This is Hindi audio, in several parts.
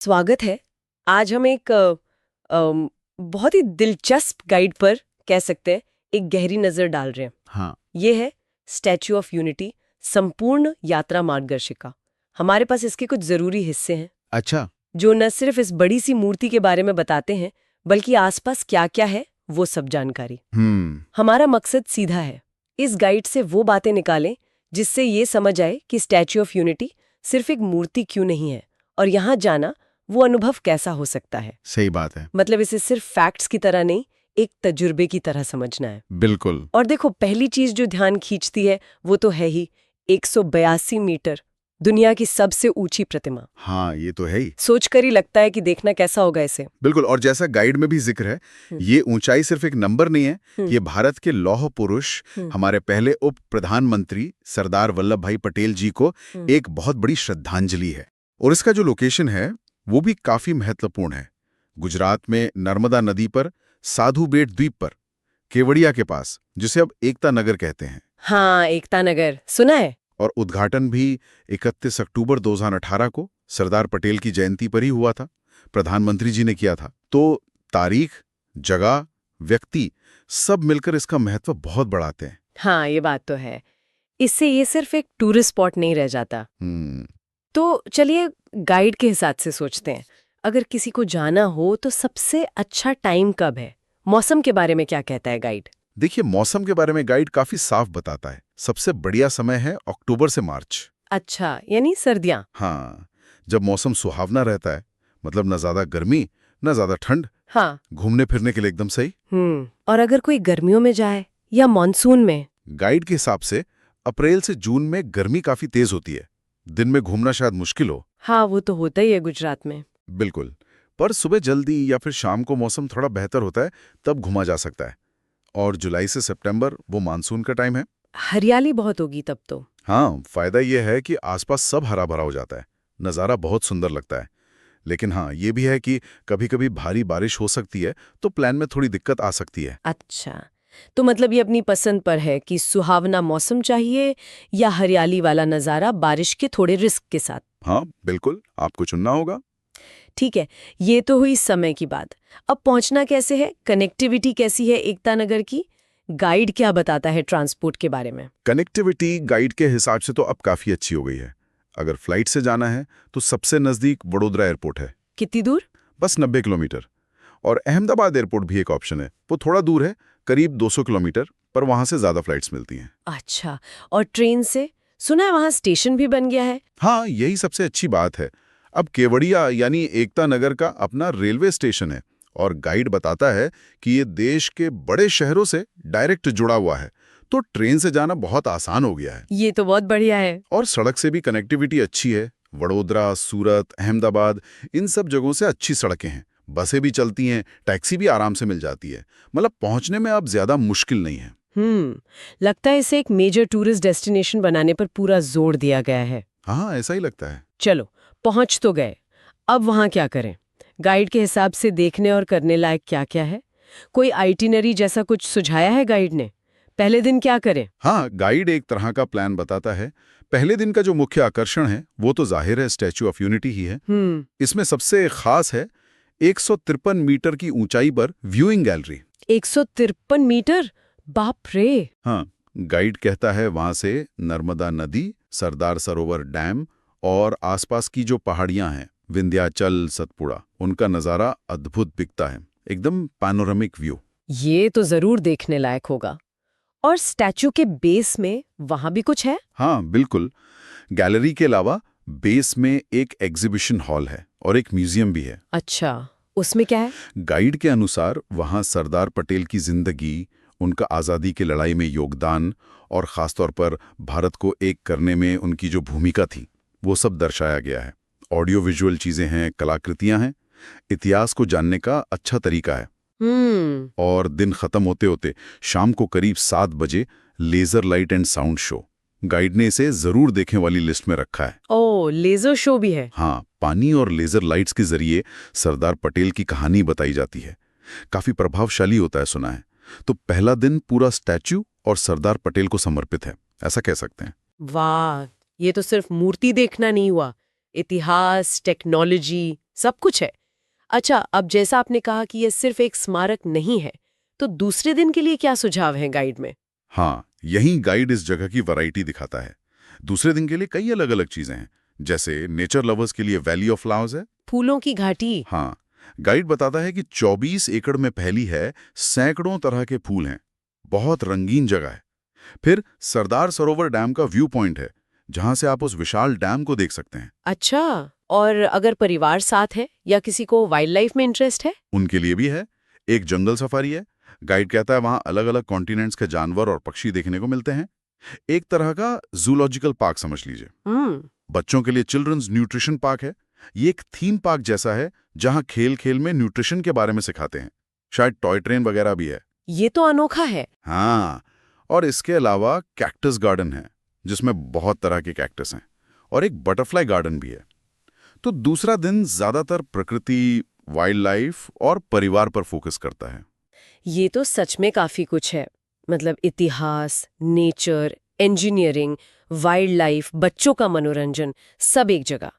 स्वागत है। आज हम एक बहुत ही दिलचस्प गाइड पर कह सकते हैं एक गहरी नजर डाल रहे हैं। हाँ। ये है स्टैच्यू ऑफ यूनिटी, संपूर्ण यात्रा मार्गदर्शिका। हमारे पास इसके कुछ जरूरी हिस्से हैं अच्छा। जो न सिर्फ इस बड़ी सी मूर्ति के बारे में बताते हैं, बल्कि आसपास क्या क्या है वो सब जानकारी। हमारा मकसद सीधा है, इस गाइड से वो बातें निकालें जिससे ये समझ आए कि स्टैच्यू ऑफ यूनिटी सिर्फ एक मूर्ति क्यों नहीं है, और यहाँ जाना वो अनुभव कैसा हो सकता है। सही बात है। मतलब इसे सिर्फ फैक्ट्स की तरह नहीं, एक तजुर्बे की तरह समझना है। बिल्कुल। और देखो, पहली चीज जो ध्यान खींचती है वो तो है ही 182 मीटर, दुनिया की सबसे ऊंची प्रतिमा। हाँ, ये तो है ही। सोचकर ही लगता है कि देखना कैसा होगा इसे। बिल्कुल, और जैसा गाइड में भी जिक्र है, ये ऊंचाई सिर्फ एक नंबर नहीं है, ये भारत के लौह पुरुष, हमारे पहले उप प्रधानमंत्री सरदार वल्लभ भाई पटेल जी को एक बहुत बड़ी श्रद्धांजलि है। और इसका जो लोकेशन है वो भी काफी महत्वपूर्ण है। गुजरात में नर्मदा नदी पर, साधु बेट द्वीप पर, केवड़िया के पास, जिसे अब एकता नगर कहते हैं। हाँ, एकता नगर सुना है। और उद्घाटन भी 31 अक्टूबर 2018 को सरदार पटेल की जयंती पर ही हुआ था। प्रधानमंत्री जी ने किया था। तो तारीख, जगह, व्यक्ति सब मिलकर इसका महत्व बहुत बढ़ाते हैं। हाँ, ये बात तो है। इससे ये सिर्फ एक टूरिस्ट स्पॉट नहीं रह जाता। तो चलिए गाइड के हिसाब से सोचते हैं, अगर किसी को जाना हो तो सबसे अच्छा टाइम कब है? मौसम के बारे में क्या कहता है गाइड? देखिए, मौसम के बारे में गाइड काफी साफ बताता है। सबसे बढ़िया समय है अक्टूबर से मार्च। अच्छा, यानी सर्दियाँ। हाँ, जब मौसम सुहावना रहता है, मतलब न ज्यादा गर्मी न ज्यादा ठंड। हाँ। घूमने फिरने के लिए एकदम सही। और अगर कोई गर्मियों में जाए या मॉनसून में? गाइड के हिसाब से अप्रैल से जून में गर्मी काफी तेज होती है, दिन में घूमना शायद मुश्किल हो। हाँ, वो तो होता ही है गुजरात में। बिल्कुल, पर सुबह जल्दी या फिर शाम को मौसम थोड़ा बेहतर होता है, तब घूमा जा सकता है। और जुलाई से सितंबर वो मानसून का टाइम है। हरियाली बहुत होगी तब तो। हाँ, फायदा यह है कि आसपास सब हरा भरा हो जाता है, नज़ारा बहुत सुंदर लगता है। लेकिन हाँ, ये भी है कि कभी कभी भारी बारिश हो सकती है, तो प्लान में थोड़ी दिक्कत आ सकती है। अच्छा, तो मतलब ये अपनी पसंद पर है कि सुहावना मौसम चाहिए या हरियाली वाला नज़ारा बारिश के थोड़े रिस्क के साथ। हाँ बिल्कुल, आपको चुनना होगा। ठीक है, ये तो हुई समय की बात। अब पहुंचना कैसे है, कनेक्टिविटी कैसी है एकता नगर की? गाइड क्या बताता है ट्रांसपोर्ट के बारे में? कनेक्टिविटी गाइड के हिसाब से तो अब काफ़ी अच्छी हो गई है। अगर फ्लाइट से जाना है तो सबसे नज़दीक वडोदरा एयरपोर्ट है। कितनी दूर? बस 90 किलोमीटर। और अहमदाबाद एयरपोर्ट भी एक ऑप्शन है, वो थोड़ा दूर है, करीब 200 किलोमीटर, पर वहाँ से ज़्यादा फ्लाइट्स मिलती हैं। अच्छा, और ट्रेन से? सुना है वहाँ स्टेशन भी बन गया है। हाँ, यही सबसे अच्छी बात है। अब केवड़िया यानी एकता नगर का अपना रेलवे स्टेशन है, और गाइड बताता है कि ये देश के बड़े शहरों से डायरेक्ट जुड़ा हुआ है, तो ट्रेन से जाना बहुत आसान हो गया है। ये तो बहुत बढ़िया है। और सड़क से भी कनेक्टिविटी अच्छी है। वडोदरा, सूरत, अहमदाबाद, इन सब जगहों से अच्छी सड़कें हैं, बसें भी चलती हैं, टैक्सी भी आराम से मिल जाती है। मतलब पहुंचने में अब ज्यादा मुश्किल नहीं है। लगता है इसे एक मेजर टूरिस्ट डेस्टिनेशन बनाने पर पूरा जोर दिया गया है। हाँ, ऐसा ही लगता है। चलो, पहुंच तो गए, अब वहां क्या करें? गाइड के हिसाब से देखने और करने लायक क्या क्या है? कोई आइटिनरी जैसा कुछ सुझाया है गाइड ने? पहले दिन क्या करें? हाँ, गाइड एक तरह का प्लान बताता है। पहले दिन का जो मुख्य आकर्षण है वो तो जाहिर है स्टैच्यू ऑफ यूनिटी ही है। इसमें सबसे खास है 153 मीटर की ऊंचाई पर व्यूइंग गैलरी। 153 मीटर? बाप रे! हाँ, गाइड कहता है वहां से नर्मदा नदी, सरदार सरोवर डैम और आसपास की जो पहाड़ियां हैं, विंध्याचल, सतपुड़ा, उनका नज़ारा अद्भुत दिखता है, एकदम पैनोरामिक व्यू। ये तो जरूर देखने लायक होगा। और स्टैच्यू के बेस में वहां भी कुछ है? हाँ बिल्कुल, गैलरी के अलावा बेस में एक एग्जीबिशन हॉल है और एक म्यूजियम भी है। अच्छा, उसमें क्या है? गाइड के अनुसार वहां सरदार पटेल की जिंदगी, उनका आज़ादी की लड़ाई में योगदान और ख़ासतौर पर भारत को एक करने में उनकी जो भूमिका थी, वो सब दर्शाया गया है। ऑडियो विजुअल चीज़ें हैं, कलाकृतियां हैं, इतिहास को जानने का अच्छा तरीका है। और दिन खत्म होते होते शाम को करीब 7 बजे laser light and sound show. Guide ने इसे जरूर देखने वाली लिस्ट में रखा है। ओह, लेजर शो भी है? हाँ, पानी और लेजर लाइट्स के जरिए सरदार पटेल की कहानी बताई जाती है। काफी प्रभावशाली होता है, सुना है। तो पहला दिन पूरा स्टैच्यू और सरदार पटेल को समर्पित है, ऐसा कह सकते हैं। वाह, ये तो सिर्फ मूर्ति देखना नहीं हुआ, इतिहास, टेक्नोलॉजी सब कुछ है। अच्छा, अब जैसा आपने कहा कि ये सिर्फ एक स्मारक नहीं है, तो दूसरे दिन के लिए क्या सुझाव हैं गाइड में? हाँ, यही गाइड इस जगह की वैरायटी दिखाता है। दूसरे दिन के लिए कई अलग अलग चीजें हैं, जैसे नेचर लवर्स के लिए वैली ऑफ फ्लावर्स है। फूलों की घाटी। हाँ, गाइड बताता है कि 24 एकड़ में फैली है, सैकड़ों तरह के फूल हैं, बहुत रंगीन जगह है। फिर सरदार सरोवर डैम का व्यू पॉइंट है, जहां से आप उस विशाल डैम को देख सकते हैं। अच्छा, और अगर परिवार साथ है या किसी को वाइल्ड लाइफ में इंटरेस्ट है? उनके लिए भी है। एक जंगल सफारी है। गाइड कहता है वहां अलग अलग कॉन्टिनेंट्स के जानवर और पक्षी देखने को मिलते हैं। एक तरह का जूलॉजिकल पार्क समझ लीजिए। बच्चों के लिए चिल्ड्रंस न्यूट्रिशन पार्क है। ये एक थीम पार्क जैसा है, जहां खेल खेल में न्यूट्रिशन के बारे में सिखाते हैं। शायद टॉय ट्रेन वगैरह भी है। ये तो अनोखा है। हाँ, और इसके अलावा कैक्टस गार्डन है, जिसमें बहुत तरह के कैक्टस हैं, और एक बटरफ्लाई गार्डन भी है। तो दूसरा दिन ज्यादातर प्रकृति, वाइल्ड लाइफ और परिवार पर फोकस करता है। ये तो सच में काफी कुछ है। मतलब इतिहास, नेचर, इंजीनियरिंग, वाइल्ड लाइफ, बच्चों का मनोरंजन, सब एक जगह।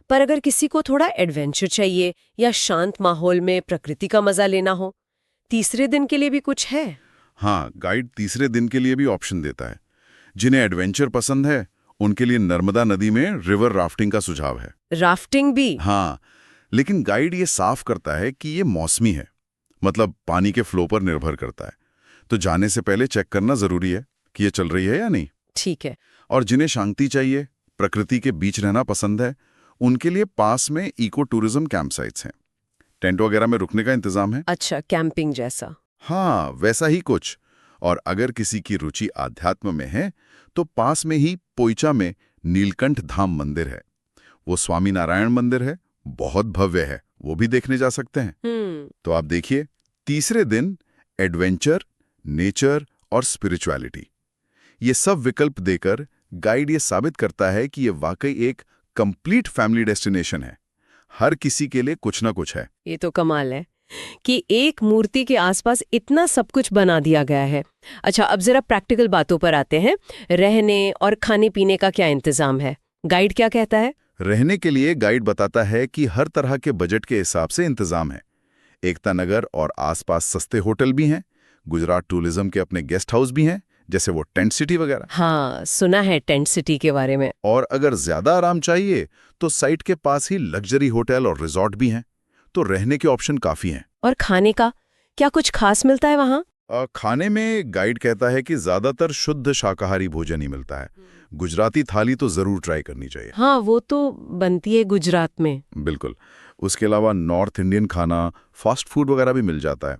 पर अगर किसी को थोड़ा एडवेंचर चाहिए या शांत माहौल में प्रकृति का मजा लेना हो, तीसरे दिन के लिए भी कुछ है? हाँ, गाइड तीसरे दिन के लिए भी ऑप्शन देता है। जिन्हें एडवेंचर पसंद है, उनके लिए नर्मदा नदी में रिवर राफ्टिंग का सुझाव है। राफ्टिंग भी? हाँ, लेकिन गाइड ये साफ करता है कि ये मौसमी है, मतलब पानी के फ्लो पर निर्भर करता है। तो जाने से पहले चेक करना जरूरी है कि ये चल रही है या नहीं। ठीक है। और जिन्हें शांति चाहिए, प्रकृति के बीच रहना पसंद है, उनके लिए पास में इको टूरिज्म कैंप साइट्स हैं। टेंट वगैरह में रुकने का इंतजाम है। अच्छा, कैंपिंग जैसा। हाँ, वैसा ही कुछ। और अगर किसी की रुचि आध्यात्म में है, तो पास में ही पोइचा में नीलकंठ धाम मंदिर है। वो स्वामी नारायण मंदिर है, बहुत भव्य है, वो भी देखने जा सकते हैं। तो आप देखिए, तीसरे दिन एडवेंचर, नेचर और स्पिरिचुअलिटी, ये सब विकल्प देकर गाइड ये साबित करता है कि ये वाकई एक कंप्लीट फैमिली डेस्टिनेशन है। हर किसी के लिए कुछ ना कुछ है। ये तो कमाल है कि एक मूर्ति के आसपास इतना सब कुछ बना दिया गया है। अच्छा, अब जरा प्रैक्टिकल बातों पर आते हैं। रहने और खाने पीने का क्या इंतजाम है? गाइड क्या कहता है? रहने के लिए गाइड बताता है कि हर तरह के बजट के हिसाब से इंतजाम है। एकता नगर और आसपास सस्ते होटल भी हैं। गुजरात टूरिज्म के अपने गेस्ट हाउस भी हैं, जैसे वो टेंट सिटी वगैरह। हाँ, सुना है टेंट सिटी के बारे में। और अगर ज्यादा आराम चाहिए तो साइट के पास ही लग्जरी होटल और रिजॉर्ट भी हैं। तो रहने के ऑप्शन काफी हैं। और खाने का क्या कुछ खास मिलता है वहाँ? खाने में गाइड कहता है कि ज्यादातर शुद्ध शाकाहारी भोजन ही मिलता है। गुजराती थाली तो जरूर ट्राई करनी चाहिए। हाँ, वो तो बनती है गुजरात में। बिल्कुल। उसके अलावा नॉर्थ इंडियन खाना, फास्ट फूड वगैरह भी मिल जाता है।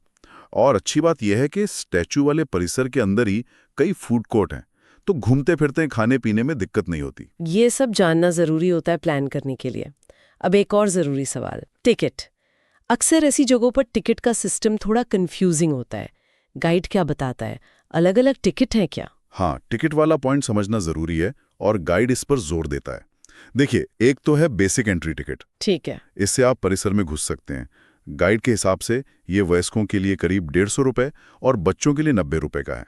और अच्छी बात यह है कि स्टैचू वाले परिसर के अंदर ही कई फूड कोर्ट हैं, तो घूमते फिरते खाने पीने में दिक्कत नहीं होती। ये सब जानना जरूरी होता है प्लान करने के लिए। अब एक और जरूरी सवाल, टिकट। अक्सर ऐसी जगहों पर टिकट का सिस्टम थोड़ा कंफ्यूजिंग होता है। गाइड क्या बताता है? अलग अलग टिकट है क्या? हाँ, टिकट वाला पॉइंट समझना जरूरी है और गाइड इस पर जोर देता है। देखिए, एक तो है बेसिक एंट्री टिकट। ठीक है। इससे आप परिसर में घुस सकते हैं। गाइड के हिसाब से ये वयस्कों के लिए करीब 150 रुपए और बच्चों के लिए 90 रुपए का है।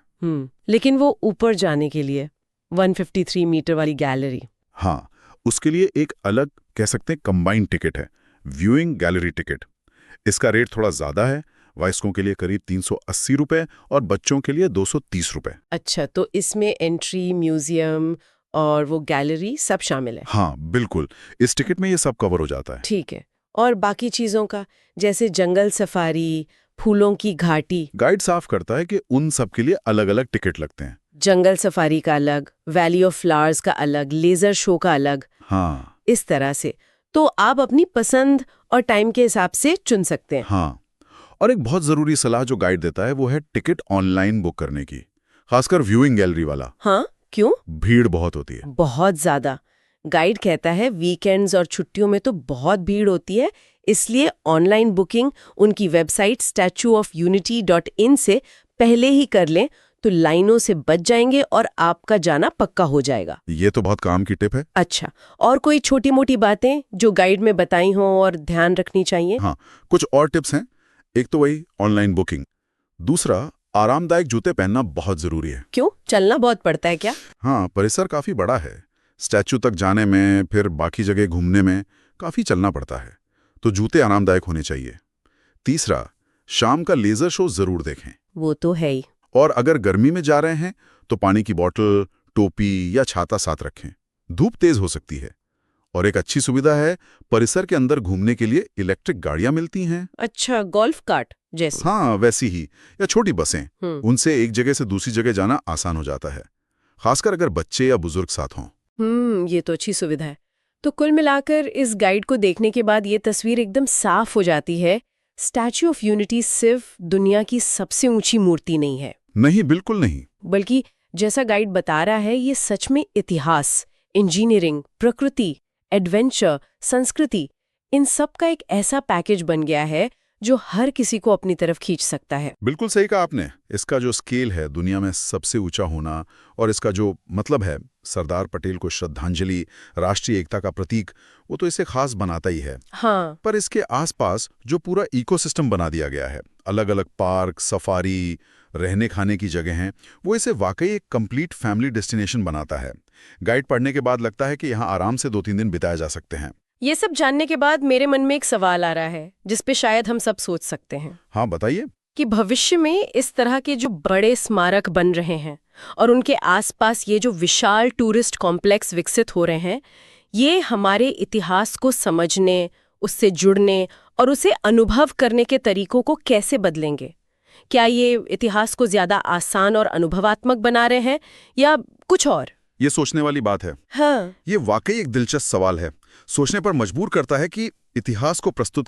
लेकिन वो ऊपर जाने के लिए 153 मीटर वाली गैलरी? हाँ, उसके लिए एक अलग कह सकते हैं कंबाइंड टिकट है, व्यूइंग गैलरी टिकट। इसका रेट थोड़ा ज्यादा है, वयस्कों के लिए करीब 380 रुपए और बच्चों के लिए 230 रुपए। अच्छा, तो इसमें एंट्री, म्यूजियम और वो गैलरी सब शामिल है? हाँ, बिल्कुल। इस टिकट में ये सब कवर हो जाता है। ठीक है। और बाकी चीजों का, जैसे जंगल सफारी, फूलों की घाटी? गाइड साफ करता है कि उन सब के लिए अलग अलग टिकट लगते हैं। जंगल सफारी का अलग, वैली ऑफ फ्लावर्स का अलग, लेजर शो का अलग। हाँ, इस तरह से तो आप अपनी पसंद और टाइम के हिसाब से चुन सकते हैं। हाँ। और एक बहुत जरूरी सलाह जो गाइड देता है वो है टिकट ऑनलाइन बुक करने की, खासकर व्यूइंग गैलरी वाला। हाँ, क्यों? भीड़ बहुत होती है। बहुत ज्यादा। गाइड कहता है वीकेंड्स और छुट्टियों में तो बहुत भीड़ होती है, इसलिए ऑनलाइन बुकिंग उनकी वेबसाइट statueofunity.in से पहले ही कर लें तो लाइनों से बच जाएंगे और आपका जाना पक्का हो जाएगा। ये तो बहुत काम की टिप है। अच्छा, और कोई छोटी मोटी बातें जो गाइड में बताई हों और ध्यान रखनी चाहिए? हाँ, कुछ और टिप्स हैं। एक तो वही ऑनलाइन बुकिंग। दूसरा, आरामदायक जूते पहनना बहुत जरूरी है। क्यों? चलना बहुत पड़ता है क्या? हाँ, परिसर काफी बड़ा है। स्टैचू तक जाने में, फिर बाकी जगह घूमने में काफी चलना पड़ता है। तो जूते आरामदायक होने चाहिए। तीसरा, शाम का लेजर शो जरूर देखें। वो तो है ही। और अगर गर्मी में जा रहे हैं तो पानी की बोतल, टोपी या छाता साथ रखें। धूप तेज हो सकती है। और एक अच्छी सुविधा है, परिसर के अंदर घूमने के लिए इलेक्ट्रिक गाड़ियां मिलती हैं। अच्छा, गोल्फ कार्ट जैसे? हाँ, वैसी ही, या छोटी बसें। उनसे एक जगह से दूसरी जगह जाना आसान हो जाता है, खासकर अगर बच्चे या बुजुर्ग साथ हों। ये तो अच्छी सुविधा है। तो कुल मिलाकर इस गाइड को देखने के बाद ये तस्वीर एकदम साफ हो जाती है, स्टैच्यू ऑफ यूनिटी सिर्फ दुनिया की सबसे ऊंची मूर्ति नहीं है। नहीं, बिल्कुल नहीं। बल्कि जैसा गाइड बता रहा है, ये सच में इतिहास, इंजीनियरिंग, प्रकृति, एडवेंचर, संस्कृति, इन सब का एक ऐसा पैकेज बन गया है जो हर किसी को अपनी तरफ खींच सकता है। बिल्कुल सही कहा आपने। इसका जो स्केल है, दुनिया में सबसे ऊंचा होना, और इसका जो मतलब है, सरदार पटेल को श्रद्धांजलि, राष्ट्रीय एकता का प्रतीक, वो तो इसे खास बनाता ही है। हाँ। पर इसके आसपास जो पूरा इकोसिस्टम बना दिया गया है, अलग अलग पार्क, सफारी, रहने खाने की जगह हैं, वो इसे वाकई एक कंप्लीट फैमिली डेस्टिनेशन बनाता है। गाइड पढ़ने के बाद लगता है कि यहाँ आराम से 2-3 दिन बिताए जा सकते हैं। ये सब जानने के बाद मेरे मन में एक सवाल आ रहा है जिस पे शायद हम सब सोच सकते हैं। हाँ, बताइए। कि भविष्य में इस तरह के जो बड़े स्मारक बन रहे हैं और उनके आसपास ये जो विशाल टूरिस्ट कॉम्प्लेक्स विकसित हो रहे हैं, ये हमारे इतिहास को समझने, उससे जुड़ने और उसे अनुभव करने के तरीकों को कैसे बदलेंगे? क्या ये इतिहास को ज्यादा आसान और अनुभवात्मक बना रहे हैं या कुछ और? ये सोचने वाली बात है। हाँ। ये वाकई एक दिलचस्प सवाल है। सोचने पर मजबूर करता है कि इतिहास को प्रस्तुत